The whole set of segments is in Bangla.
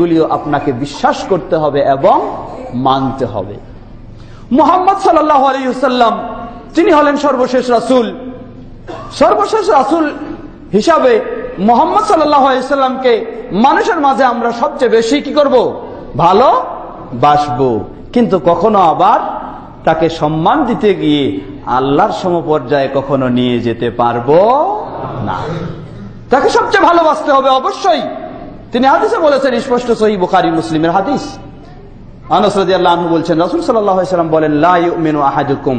গুলিও আপনাকে বিশ্বাস করতে হবে এবং মানতে হবে। মুহাম্মদ সাল্লাল্লাহু আলাইহি ওয়াসাল্লাম তিনি হলেন সর্বশেষ রাসূল। সর্বশেষ রাসূল হিসাবে মুহাম্মদ সাল্লাল্লাহু আলাইহি ওয়াসাল্লামকে মানুষের মাঝে আমরা সবচেয়ে বেশি কি করব? ভালোবাসবো। কিন্তু কখনো আবার তাকে সম্মান দিতে গিয়ে আল্লাহর সমপর্যায়ে কখনো নিয়ে যেতে পারবো না। তাকে সবচেয়ে ভালোবাসতে হবে অবশ্যই। তিনি হাদিসে বলেছেন, স্পষ্ট সহিহ বুখারী মুসলিমের হাদিস। আনাস রাদিয়াল্লাহু আনহু বলছেন, রাসূল সাল্লাল্লাহু আলাইহি ওয়াসাল্লাম বলেন, লা ইউমিনু আহাদুকুম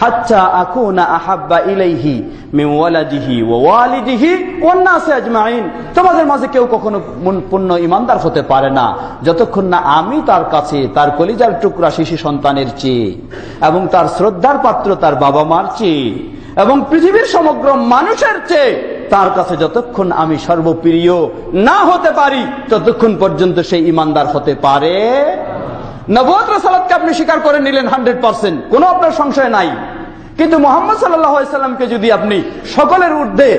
হাত্তা আকুনা আহাব্বা ইলাইহি মিন ওয়ালাদিহি ওয়া ওয়ালিদিহি ওয়ান নাস আজমাইন। তোমাদের মাঝে কেউ কখনো পূর্ণ ঈমানদার হতে পারে না যতক্ষণ না আমি তার কাছে তার কলিজার টুকরা শিশু সন্তানের চেয়ে এবং তার শ্রদ্ধার পাত্র তার বাবা মার চেয়ে এবং পৃথিবীর সমগ্র মানুষের চেয়ে তার কাছে যতক্ষণ আমি সর্বপ্রিয় না হতে পারি ততক্ষণ পর্যন্ত সেই ঈমানদার হতে পারে। নবুয়ত রাসালাতকে আপনি স্বীকার করে নিলেন 100%, কোনো আপনার সংশয় নাই। কিন্তু মুহাম্মদ সাল্লাল্লাহু আলাইহি ওয়াসাল্লামকে যদি আপনি সকলের ঊর্ধ্বে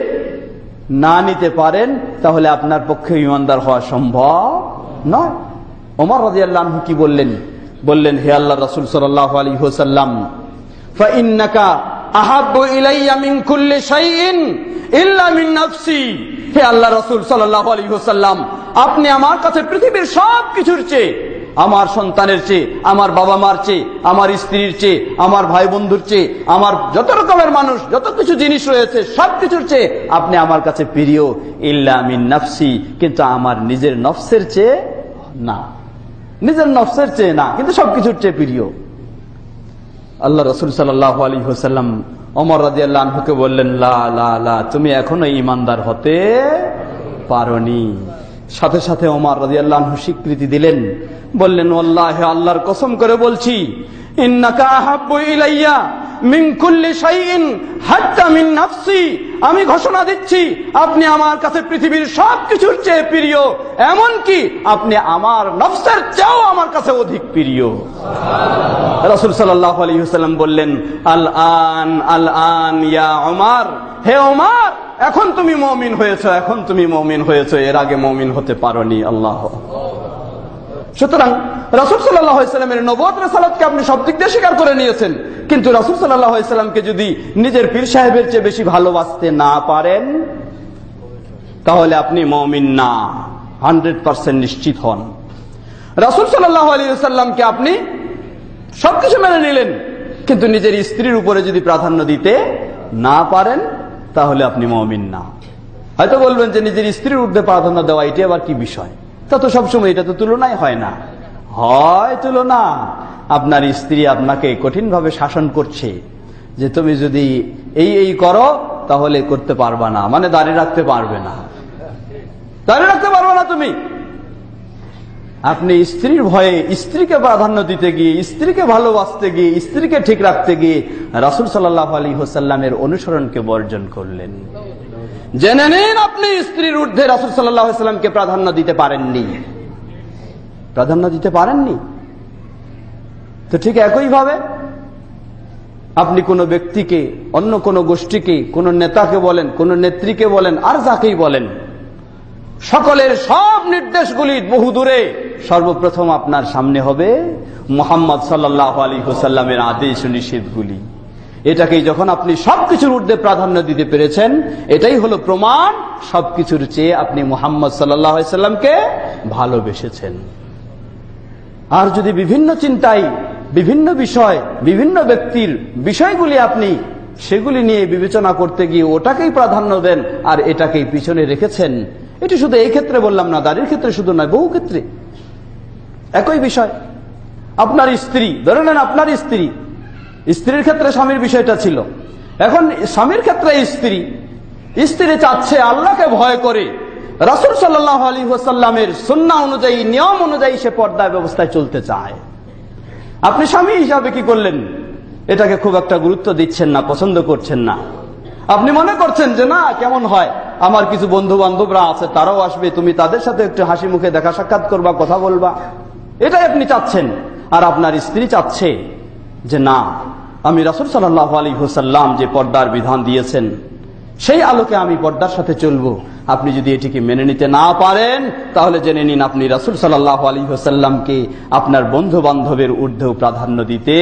না নিতে পারেন তাহলে আপনার পক্ষে ঈমানদার হওয়া সম্ভব নয়। ওমর রাদিয়াল্লাহু আনহু কি বললেন, হে আল্লাহর রাসূল সাল্লাল্লাহু আলাইহি ওয়াসাল্লাম, ফা ইন্নাকা আহাব্বু ইলাইয়া মিন কুল্লি শাইইন ইল্লা মিন নাফসি। হে আল্লাহর রাসূল সাল্লাল্লাহু আলাইহি ওয়াসাল্লাম, আপনি আমার কাছে পৃথিবীর সব কিছুর চেয়ে, আমার সন্তানের চেয়ে, আমার বাবা মার চেয়ে, আমার স্ত্রীর চেয়ে, আমার ভাই বন্ধুর চেয়ে, আমার যত রকমের মানুষ যত কিছু জিনিস রয়েছে সবকিছুর চেয়ে আপনি আমার কাছে প্রিয়। ইল্লা মিন নাফসি, কিন্তু আমার নিজের নফসের চেয়ে না, নিজের নফসের চেয়ে না, কিন্তু সবকিছুর চেয়ে প্রিয়। আল্লাহ রাসূল সাল্লাল্লাহু আলাইহি ওয়াসাল্লাম ওমর রাদিয়াল্লাহু আনহুকে বললেন, লা লা লা, তুমি এখনো ঈমানদার হতে পারোনি। সাথে সাথে ওমর রাদিয়াল্লাহু আনহু স্বীকৃতি দিলেন, বললেন, ওয়াল্লাহি, আল্লাহর কসম করে বলছি, ইন্নাকা আহাব্বু ইলাইয়া মিন কুল্লি শাইইন হাত্তা মিন নাফসি। আমি ঘোষণা দিচ্ছি আপনি আমার কাছে পৃথিবীর সবকিছুর চেয়ে প্রিয়, এমনকি আপনি আমার নফসের চেয়েও আমার কাছে অধিক প্রিয়। রাসূল সাল্লাল্লাহু আলাইহি ওয়াসাল্লাম বললেন, আল আন ইয়া ওমর, হে ওমর, এখন তুমি মুমিন হয়েছো, এখন তুমি মুমিন হয়েছো, এর আগে মুমিন হতে পারোনি। আল্লাহ। সুতরাং রাসূল সাল্লাল্লাহু আলাইহি ওয়াসাল্লামের নবুয়ত রাসালাতকে আপনি সব দিক দিয়ে স্বীকার করে নিয়েছেন, কিন্তু রাসূল সাল্লাল্লাহু আলাইহি ওয়াসাল্লামকে যদি নিজের পীর সাহেবের চেয়ে বেশি ভালোবাসতে না পারেন তাহলে আপনি মুমিন না, 100% নিশ্চিত হন। রাসূল সাল্লাল্লাহু আলাইহি ওয়াসাল্লামকে আপনি সবকিছু মেনে নিলেন, কিন্তু নিজের স্ত্রীর উপরে যদি প্রাধান্য দিতে না পারেন তাহলে আপনি মুমিন না। হয়তো বলবেন যে নিজের স্ত্রীর ঊর্ধ্বে প্রাধান্য দেওয়া এটা আবার কি বিষয়? তা তো সবসময় এটা তো তুলনায় হয় না। হয় তুলনা, আপনার স্ত্রী আপনাকে কঠিনভাবে শাসন করছে যে তুমি যদি এই করো তাহলে করতে পারবা না, মানে দাঁড়িয়ে রাখতে পারবে না, দাঁড়িয়ে রাখতে পারবে না তুমি। আপনি স্ত্রীর ভয়ে স্ত্রীকে প্রাধান্য দিতে গিয়ে, স্ত্রীকে ভালোবাসতে গিয়ে, স্ত্রীকে ঠিক রাখতে গিয়ে রাসূল সাল্লাল্লাহু আলাইহি ওয়াসাল্লামের অনুসরণকে বর্জন করলেন। জেনে নিন আপনি স্ত্রীর ঊর্ধ্বে রাসূল সাল্লাল্লাহু আলাইহি ওয়াসাল্লামকে প্রাধান্য দিতে পারেননি, প্রাধান্য দিতে পারেননি। তো ঠিক একইভাবে আপনি কোনো ব্যক্তিকে, অন্য কোনো গোষ্ঠীকে, কোনো নেতাকে বলেন, কোনো নেত্রীকে বলেন, আর যাকেই বলেন, সকলের সব নির্দেশগুলি বহু দূরে, সর্বপ্রথম আপনার সামনে হবে মুহাম্মদ সাল্লাল্লাহু আলাইহি ওয়াসাল্লামের আদেশ ও নিষেধগুলি। এটাকেই যখন আপনি সবকিছুর ঊর্ধ্বে প্রাধান্য দিতে পেরেছেন, এটাই হলো প্রমাণ সবকিছুর চেয়ে আপনি মুহাম্মদ সাল্লাল্লাহু আলাইহি ওয়াসাল্লামকে ভালোবেসেছেন। আর যদি বিভিন্ন চিন্তায়, বিভিন্ন বিষয়, বিভিন্ন ব্যক্তির বিষয়গুলি আপনি সেগুলি নিয়ে বিবেচনা করতে গিয়ে ওটাকেই প্রাধান্য দেন আর এটাকেই পিছনে রেখেছেন, এটি শুধু এই ক্ষেত্রে বললাম না, দাড়ির ক্ষেত্রে শুধু নয়, বহু ক্ষেত্রে একই বিষয়। আপনার স্ত্রী, ধরে নেন আপনার স্ত্রী, স্ত্রীর ক্ষেত্রে স্বামীর বিষয়টা ছিল, এখন স্বামীর ক্ষেত্রে স্ত্রী চাচ্ছে আল্লাহকে ভয় করে রাসূল সাল্লাল্লাহু আলাইহি ওয়াসাল্লামের সুন্নাহ অনুযায়ী, নিয়ম অনুযায়ী সে পর্দা ব্যবস্থায় চলতে চায়। আপনি স্বামী হিসাবে কি করলেন? এটাকে খুব একটা গুরুত্ব দিচ্ছেন না, পছন্দ করছেন না। আপনি মনে করছেন যে না, কেমন হয়, আমার কিছু বন্ধু বান্ধবরা আছে, তারাও আসবে, তুমি তাদের সাথে একটু হাসি মুখে দেখা সাক্ষাৎ করবা, কথা বলবা, এটাই আপনি চাচ্ছেন। আর আপনার স্ত্রী চাচ্ছে যে না, আমি রাসূল সাল্লাল্লাহু আলাইহি ওয়াসাল্লাম যে পর্দার বিধান দিয়েছেন সেই আলোকে আমি পর্দার সাথে চলবো, আপনি যদি এটিকে মেনে নিতে না পারেন তাহলে জেনে নিন আপনি রাসূল সাল্লাল্লাহু আলাইহি ওয়াসাল্লামকে আপনার বন্ধু বান্ধবের ঊর্ধ্বেও প্রাধান্য দিতে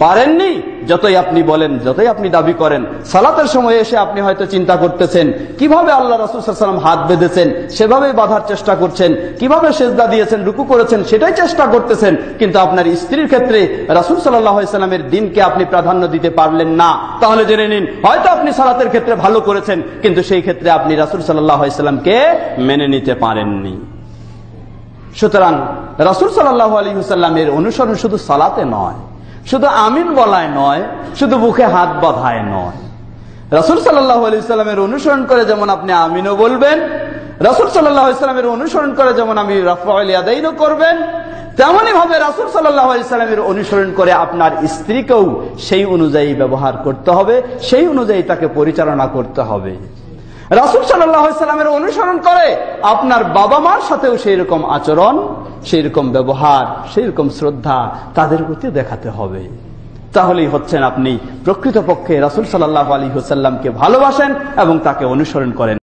পারেননি। যতই আপনি বলেন, যতই আপনি দাবি করেন, সালাতের সময় এসে আপনি হয়তো চিন্তা করতেছেন কিভাবে আল্লাহ রাসূল সাল্লাল্লাহু আলাইহি ওয়াসাল্লাম হাত বেঁধেছেন, সেভাবেই বাঁধার চেষ্টা করছেন, কিভাবে সিজদা দিয়েছেন, রুকু করেছেন, সেটাই চেষ্টা করতেছেন, কিন্তু আপনার স্ত্রীর ক্ষেত্রে রাসূল সাল্লাল্লাহু আলাইহি ওয়াসাল্লামের দ্বীনকে আপনি প্রাধান্য দিতে পারলেন না। তাহলে জেনে নিন হয়তো আপনি সালাতের ক্ষেত্রে ভালো করেছেন, কিন্তু সেই ক্ষেত্রে আপনি রাসূল সাল্লাল্লাহু আলাইহি ওয়াসাল্লামকে মেনে নিতে পারেননি। সুতরাং রাসূল সাল্লাল্লাহু আলাইহি ওয়াসাল্লামের অনুসরণ শুধু সালাতে নয়, শুধু আমিন বলায় নয়, শুধু বুকে হাত বাঁধায় নয়। রাসূল সাল্লাল্লাহু আলাইহি ওয়াসাল্লামের অনুসরণ করে যেমন আপনি আমিনও বলবেন, রাসূল সাল্লাল্লাহু আলাইহি ওয়াসাল্লামের অনুসরণ করে যেমন আপনি রাফউল ইয়াদাইনও করবেন, তেমনি ভাবে রাসূল সাল্লাল্লাহু আলাইহি ওয়াসাল্লামের অনুসরণ করে আপনার স্ত্রীকেও সেই অনুযায়ী ব্যবহার করতে হবে, সেই অনুযায়ী তাকে পরিচালনা করতে হবে। রাসূল সাল্লাল্লাহু আলাইহি ওয়াসাল্লামের অনুসরণ করে আপনার বাবা মার সাথেও সেই রকম আচরণ, সেই রকম ব্যবহার, সেই রকম শ্রদ্ধা তাদের প্রতি দেখাতে হবে। তাহলেই হচ্ছেন আপনি প্রকৃতপক্ষে রাসূল সাল্লাল্লাহু আলাইহি ওয়াসাল্লামকে ভালোবাসেন এবং তাকে অনুসরণ করেন।